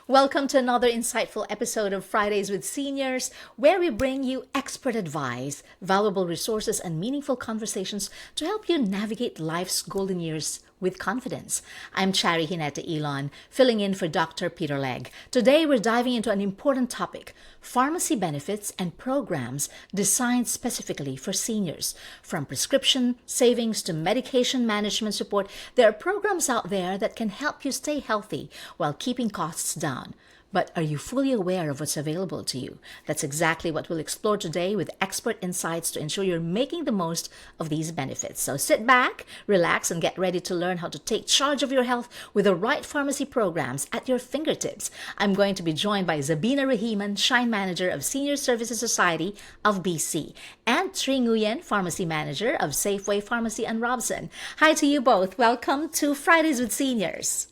Welcome to another insightful episode of Fridays with Seniors, where we bring you expert advice, valuable resources, and meaningful conversations to help you navigate life's golden years with confidence. I'm Chari Hineta Elon, filling in for Dr. Peter Legg. Today, we're diving into an important topic: pharmacy benefits and programs designed specifically for seniors. From prescription savings to medication management support, there are programs out there that can help you stay healthy while keeping costs down. But are you fully aware of what's available to you? That's exactly what we'll explore today with expert insights to ensure you're making the most of these benefits. So sit back, relax, and get ready to learn how to take charge of your health with the right pharmacy programs at your fingertips. I'm going to be joined by Zabina Rahiman, Shine Manager of Senior Services Society of BC, and Tri Nguyen, Pharmacy Manager of Safeway Pharmacy and Robson. Hi to you both. Welcome to Fridays with Seniors.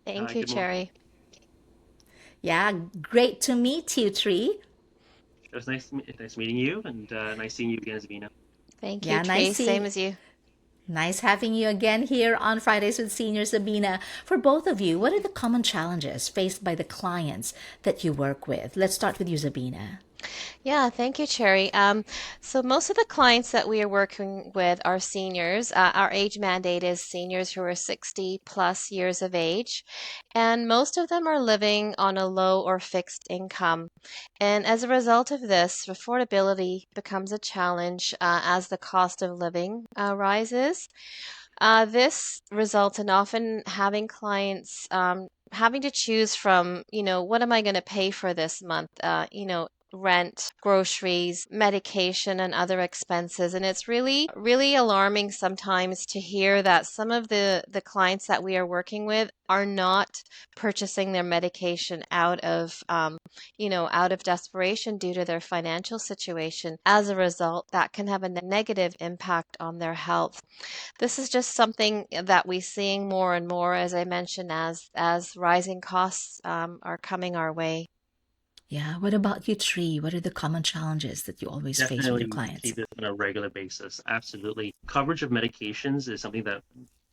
Thank Hi, you, good morning. Cherry. Yeah, great to meet you, Tree. It was nice meeting you, and nice seeing you again, Zavina. Thank you, Yeah, Tree. Same as you. nice having you again here on Fridays with Senior Sabina. For both of you, what are the common challenges faced by the clients that you work with? Let's start with you, Sabina. Yeah, thank you, Cherry. So most of the clients that we are working with are seniors. Our age mandate is seniors who are 60 plus years of age, and most of them are living on a low or fixed income. And as a result of this, affordability becomes a challenge as the cost of living rises. This results in often having clients having to choose from, what am I going to pay for this month? Rent, groceries, medication, and other expenses. And it's really, really alarming sometimes to hear that some of the clients that we are working with are not purchasing their medication out of desperation due to their financial situation. As a result, that can have a negative impact on their health. This is just something that we're seeing more and more, as I mentioned, as rising costs are coming our way. Yeah, what about you, Tree? What are the common challenges that you always face with your Definitely see clients? this on a regular basis. Absolutely. Coverage of medications is something that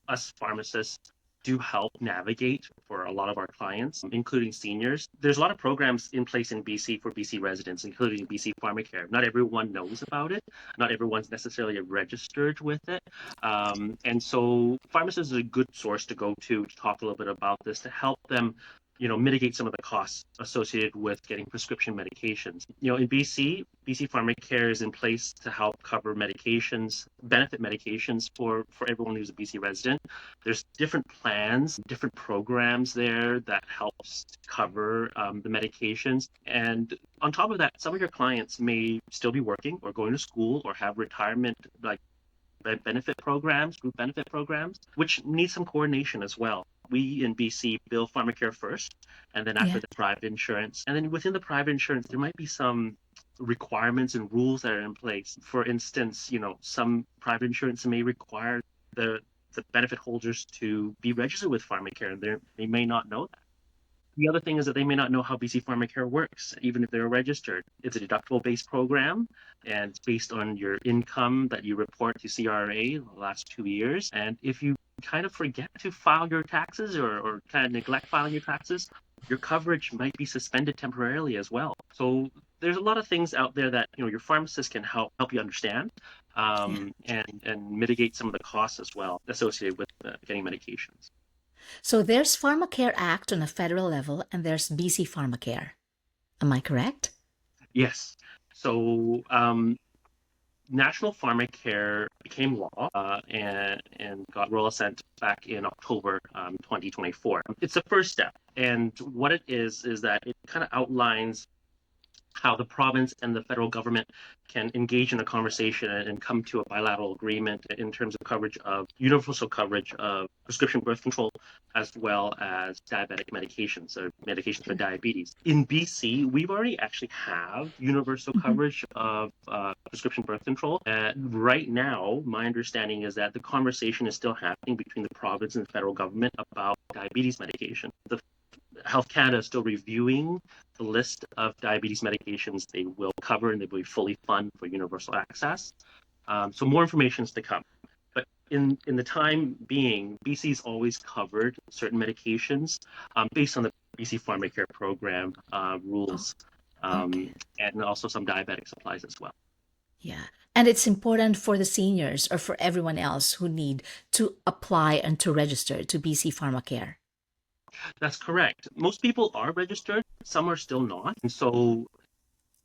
us pharmacists do help navigate for a lot of our clients, including seniors. There's a lot of programs in place in BC for BC residents, including BC PharmaCare. Not everyone knows about it. Not everyone's necessarily registered with it. And so pharmacists is a good source to go to talk a little bit about this to help them mitigate some of the costs associated with getting prescription medications. In BC PharmaCare is in place to help cover medications, benefit medications for everyone who's a BC resident. There's different plans, different programs there that helps cover the medications. And on top of that, some of your clients may still be working or going to school or have retirement like group benefit programs, which need some coordination as well. We in BC bill Pharmacare first, and then after Yeah, the private insurance. And then within the private insurance, there might be some requirements and rules that are in place. For instance, some private insurance may require the the benefit holders to be registered with Pharmacare, and they may not know that. The other thing is that they may not know how BC PharmaCare works, even if they're registered. It's a deductible-based program, and it's based on your income that you report to CRA the last 2 years. And if you kind of forget to file your taxes or kind of neglect filing your taxes, your coverage might be suspended temporarily as well. So there's a lot of things out there that your pharmacist can help you understand, yeah. and mitigate some of the costs as well associated with getting medications. So there's Pharmacare Act on a federal level, and there's BC PharmaCare. Am I correct? Yes. So National Pharmacare became law and got royal assent back in October 2024. It's the first step, and what it is that it kind of outlines how the province and the federal government can engage in a conversation and come to a bilateral agreement in terms of coverage of universal coverage of prescription birth control as well as diabetic medications or medications for diabetes. In BC, we've already actually have universal Mm-hmm. coverage of prescription birth control. Right now, my understanding is that the conversation is still happening between the province and the federal government about diabetes medication. The Health Canada is still reviewing the list of diabetes medications they will cover and they will fully fund for universal access. So more information is to come. But in the time being, BC's always covered certain medications based on the BC PharmaCare program rules, Okay. and also some diabetic supplies as well. Yeah. And it's important for the seniors or for everyone else who need to apply and to register to BC PharmaCare. That's correct. Most people are registered, some are still not. And so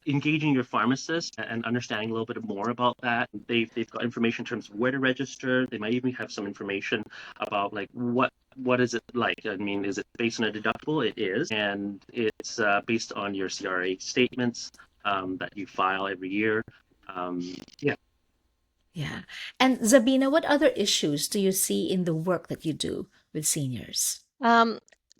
engaging your pharmacist and understanding a little bit more about that. They've got information in terms of where to register. They might even have some information about like what is it like? I mean, is it based on a deductible? It is, and it's based on your CRA statements that you file every year. Yeah. Yeah. And Zabina, what other issues do you see in the work that you do with seniors? Um,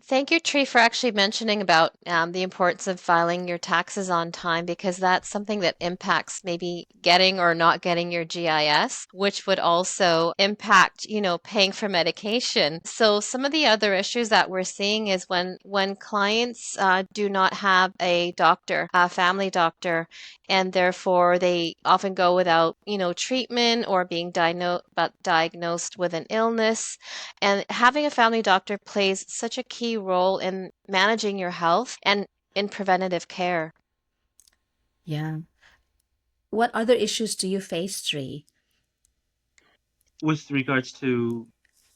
Thank you, Tree, for actually mentioning about the importance of filing your taxes on time because that's something that impacts maybe getting or not getting your GIS, which would also impact, paying for medication. So some of the other issues that we're seeing is when clients do not have a doctor, a family doctor, and therefore they often go without, treatment or being diagnosed with an illness. And having a family doctor plays such a key role in managing your health and in preventative care. Yeah. What other issues do you face, Tree, With regards to,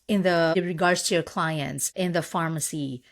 in the regards to your clients in the pharmacy?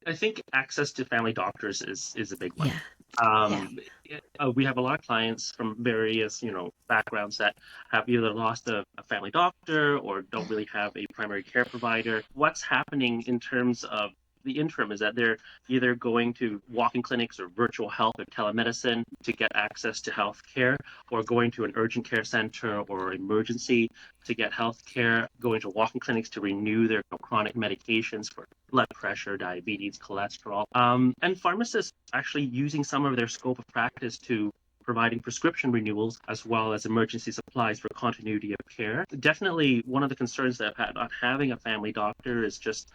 I think access to family doctors is a big one. Yeah. Yeah. Um, we have a lot of clients from various, backgrounds that have either lost a family doctor or don't really have a primary care provider. What's happening in terms of the interim is that they're either going to walk-in clinics or virtual health or telemedicine to get access to health care, or going to an urgent care center or emergency to get health care, going to walk-in clinics to renew their chronic medications for blood pressure, diabetes, cholesterol. And pharmacists actually using some of their scope of practice to providing prescription renewals as well as emergency supplies for continuity of care. Definitely one of the concerns that I've had about having a family doctor is just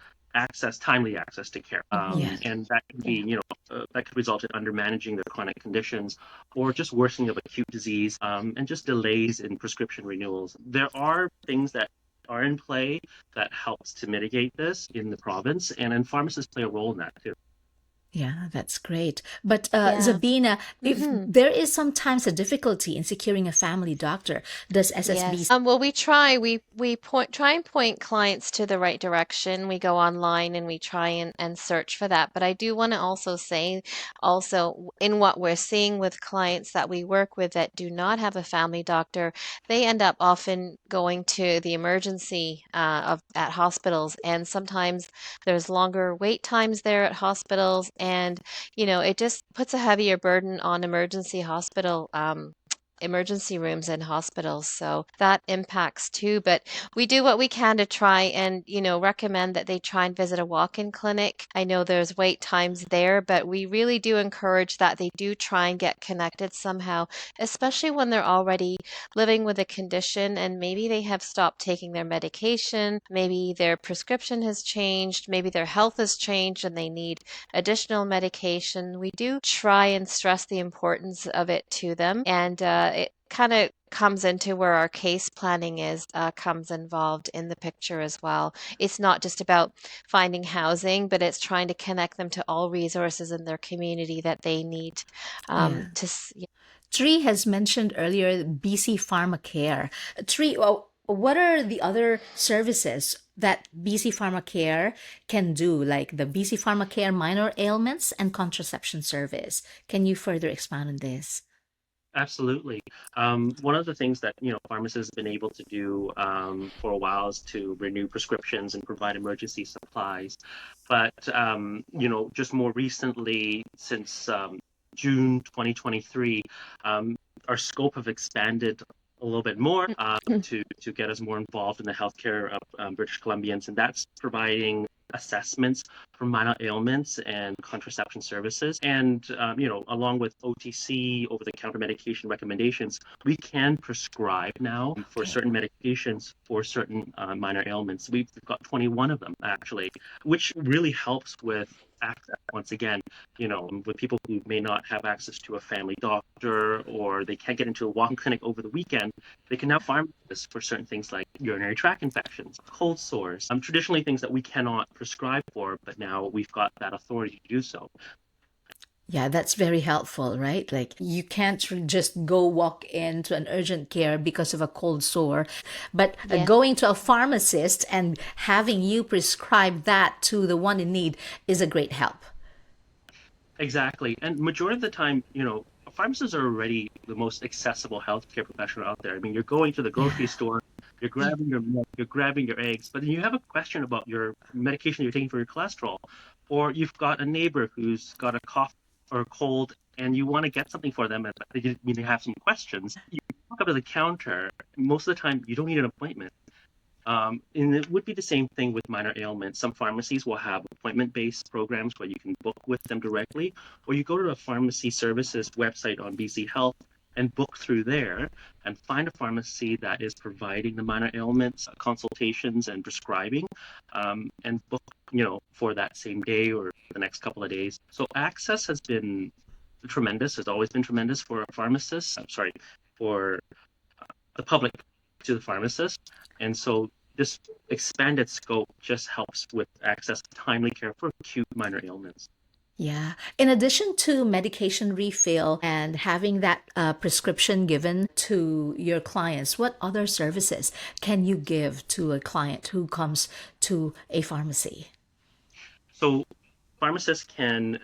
timely access to care. Yeah. And that could be, Yeah. that could result in under managing their chronic conditions or just worsening of acute disease, and just delays in prescription renewals. There are things that are in play that helps to mitigate this in the province, and pharmacists play a role in that too. Yeah, that's great. But Yeah. Zabina, if Hmm. there is sometimes a difficulty in securing a family doctor, does SSB? Yes. Well, try and point clients to the right direction. We go online and we try and search for that. But I do want to also say, also in what we're seeing with clients that we work with that do not have a family doctor, they end up often going to the emergency of at hospitals, and sometimes there's longer wait times there at hospitals, and it just puts a heavier burden on emergency rooms in hospitals. So that impacts too. But we do what we can to try and, recommend that they try and visit a walk-in clinic. I know there's wait times there, but we really do encourage that they do try and get connected somehow, especially when they're already living with a condition and maybe they have stopped taking their medication, maybe their prescription has changed, maybe their health has changed and they need additional medication. We do try and stress the importance of it to them, and it kind of comes into where our case planning comes involved in the picture as well. It's not just about finding housing, but it's trying to connect them to all resources in their community that they need Yeah. yeah. Tree has mentioned earlier BC PharmaCare. Tree, well, what are the other services that BC PharmaCare can do, like the BC PharmaCare minor ailments and contraception service? Can you further expand on this? Absolutely. One of the things that pharmacists have been able to do for a while is to renew prescriptions and provide emergency supplies. But just more recently, since June 2023, um, our scope have expanded a little bit more to get us more involved in the healthcare of British Columbians, and that's providing assessments for minor ailments and contraception services. And, along with OTC, over the counter medication recommendations, we can prescribe now for Okay. certain medications for certain minor ailments. We've got 21 of them, actually, which really helps with access. Once again, with people who may not have access to a family doctor or they can't get into a walk-in clinic over the weekend, they can now pharmacists for certain things like urinary tract infections, cold sores, traditionally things that we cannot prescribe for, but now we've got that authority to do so. Yeah, that's very helpful, right? Like you can't just go walk into an urgent care because of a cold sore, but Yeah. going to a pharmacist and having you prescribe that to the one in need is a great help. Exactly. And majority of the time, pharmacists are already the most accessible healthcare professional out there. I mean, you're going to the grocery Yeah. store, you're grabbing your milk, you're grabbing your eggs, but then you have a question about your medication you're taking for your cholesterol, or you've got a neighbor who's got a cough or a cold, and you want to get something for them, and you have some questions. You walk up to the counter. Most of the time, you don't need an appointment. And it would be the same thing with minor ailments. Some pharmacies will have appointment-based programs where you can book with them directly, or you go to a pharmacy services website on BC Health and book through there and find a pharmacy that is providing the minor ailments, consultations and prescribing, and book, for that same day or the next couple of days. So access has been tremendous, has always been tremendous for pharmacists. I'm sorry, for the public to the pharmacist. And so this expanded scope just helps with access to timely care for acute minor ailments. Yeah. In addition to medication refill and having that prescription given to your clients, what other services can you give to a client who comes to a pharmacy? So pharmacists can,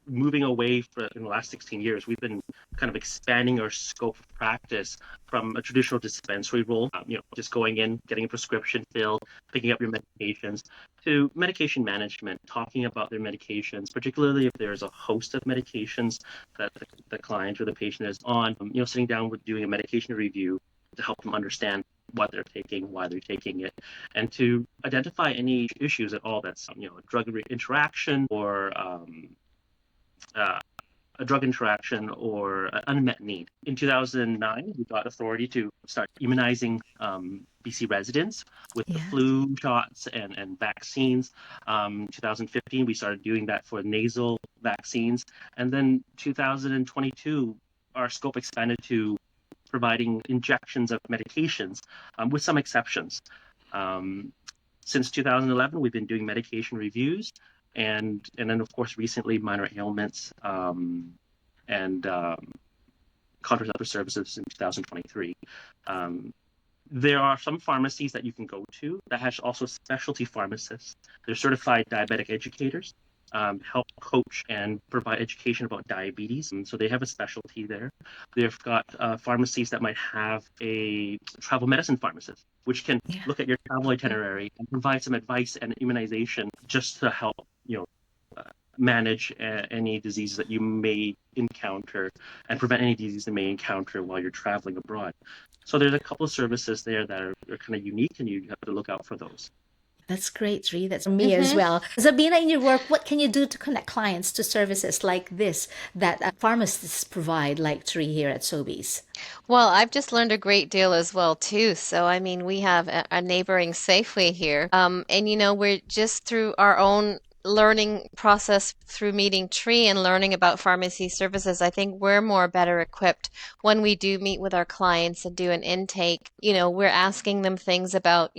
moving away in the last 16 years, we've been kind of expanding our scope of practice from a traditional dispensary role, just going in, getting a prescription filled, picking up your medications, to medication management, talking about their medications, particularly if there's a host of medications that the client or the patient is on, sitting down with doing a medication review to help them understand what they're taking, why they're taking it, and to identify any issues at all that's, a drug interaction or uh, a drug interaction or an unmet need. In 2009, we got authority to start immunizing BC residents with the Yeah. flu shots and vaccines. 2015, we started doing that for nasal vaccines. And then 2022, our scope expanded to providing injections of medications, with some exceptions. Um, since 2011, we've been doing medication reviews, and then of course recently minor ailments, and contraceptive services in 2023. Um, there are some pharmacies that you can go to that has also specialty pharmacists. They're certified diabetic educators, help coach and provide education about diabetes. And so they have a specialty there. They've got pharmacies that might have a travel medicine pharmacist, which can Yeah. look at your travel itinerary and provide some advice and immunization just to help, manage any diseases that you may encounter and prevent any disease you may encounter while you're traveling abroad. So there's a couple of services there that are kind of unique, and you have to look out for those. That's great, Ree. That's me as Mm-hmm. well. Zabina, in your work, what can you do to connect clients to services like this that pharmacists provide, like Tree here at Sobeys? Well, I've just learned a great deal as well too. So, I mean, we have a neighboring Safeway here. And we're just through our own learning process through meeting Tree and learning about pharmacy services. I think we're more better equipped when we do meet with our clients and do an intake. We're asking them things about,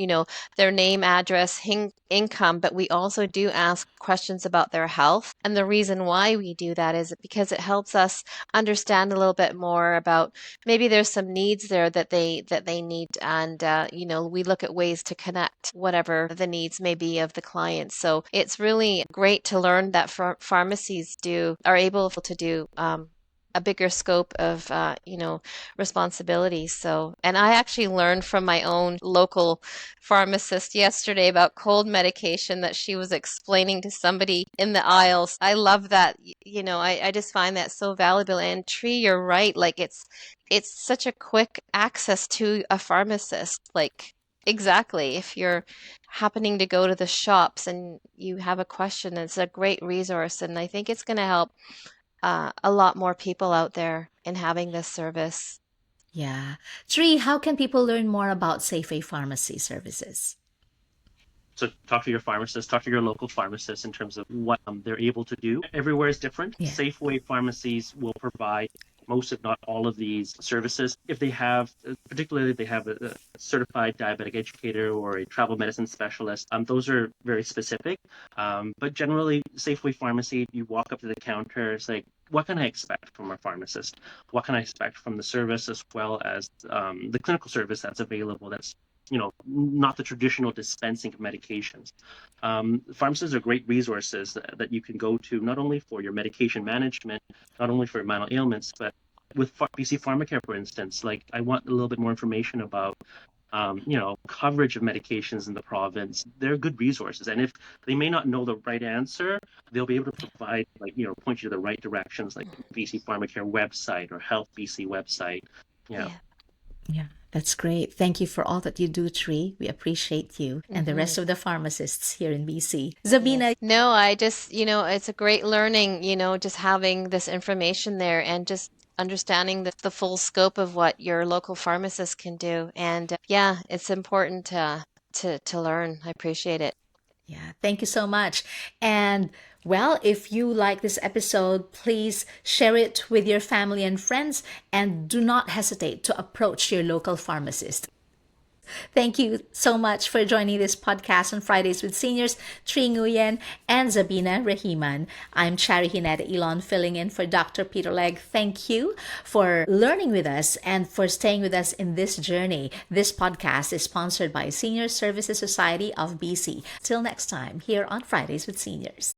their name, address, income, but we also do ask questions about their health. And the reason why we do that is because it helps us understand a little bit more about maybe there's some needs there that they need, and we look at ways to connect whatever the needs may be of the clients. So it's really great to learn that pharmacies are able to do a bigger scope of responsibilities. So, and I actually learned from my own local pharmacist yesterday about cold medication that she was explaining to somebody in the aisles. I love that. I just find that so valuable. And Tree, you're right. Like it's such a quick access to a pharmacist. Like exactly. If you're happening to go to the shops and you have a question, it's a great resource. And I think it's going to help a lot more people out there in having this service. Yeah. Tree, how can people learn more about Safeway Pharmacy services? So talk to your pharmacist, talk to your local pharmacist in terms of what they're able to do. Everywhere is different. Yeah. Safeway pharmacies will provide most, if not all, of these services. If they have, particularly if they have a certified diabetic educator or a travel medicine specialist, those are very specific. But generally, Safeway pharmacy, you walk up to the counter, it's like, what can I expect from our pharmacist? What can I expect from the service as well as the clinical service that's available? That's not the traditional dispensing of medications. Pharmacists are great resources that you can go to not only for your medication management, not only for mental ailments, but with BC PharmaCare, for instance, like I want a little bit more information about coverage of medications in the province. They're good resources. And if they may not know the right answer, they'll be able to provide, point you to the right directions, like BC PharmaCare website or Health BC website. Yeah. Yeah. Yeah, that's great. Thank you for all that you do, Tree. We appreciate you and the rest of the pharmacists here in BC. Zabina, Yes. No, I just, it's a great learning, just having this information there and just understanding the full scope of what your local pharmacist can do. And yeah, it's important to learn. I appreciate it. yeah, thank you so much. And well, if you like this episode, please share it with your family and friends and do not hesitate to approach your local pharmacist. Thank you so much for joining this podcast on Fridays with Seniors, Tri Nguyen and Zabina Rahiman. I'm Chari Hineta Elon filling in for Dr. Peter Legg. Thank you for learning with us and for staying with us in this journey. This podcast is sponsored by Senior Services Society of BC. Till next time, here on Fridays with Seniors.